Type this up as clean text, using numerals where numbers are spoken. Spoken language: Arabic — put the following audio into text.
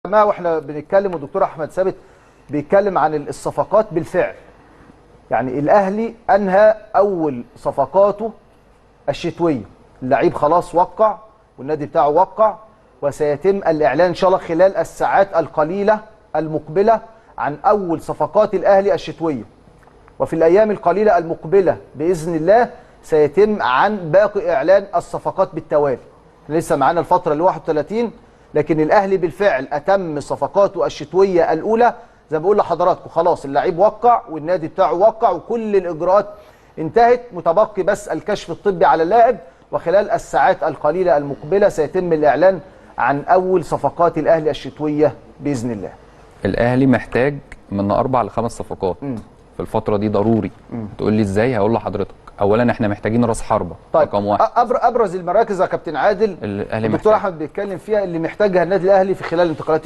جماعه واحنا بنتكلم والدكتور احمد ثابت بيتكلم عن الصفقات بالفعل. يعني الاهلي انهى اول صفقاته الشتويه، اللعيب خلاص وقع والنادي بتاعه وقع، وسيتم الاعلان ان شاء الله خلال الساعات القليله المقبله عن اول صفقات الاهلي الشتويه. وفي الايام القليله المقبله باذن الله سيتم عن باقي اعلان الصفقات بالتوالي. لسه معانا الفتره ال 31، لكن الاهلي بالفعل اتم صفقاته الشتويه الاولى. زي ما بقول لحضراتكم خلاص اللعيب وقع والنادي بتاعه وقع وكل الاجراءات انتهت، متبقي بس الكشف الطبي على اللاعب، وخلال الساعات القليله المقبله سيتم الاعلان عن اول صفقات الاهلي الشتويه باذن الله. الاهلي محتاج من 4 ل 5 صفقات في الفتره دي ضروري. تقول لي ازاي؟ هقول لحضرتك. اولا احنا محتاجين راس حربه. طيب رقم 1. ابرز المراكز يا كابتن عادل الاهلي الدكتور احمد بيتكلم فيها اللي محتاجها النادي الاهلي في خلال انتقالات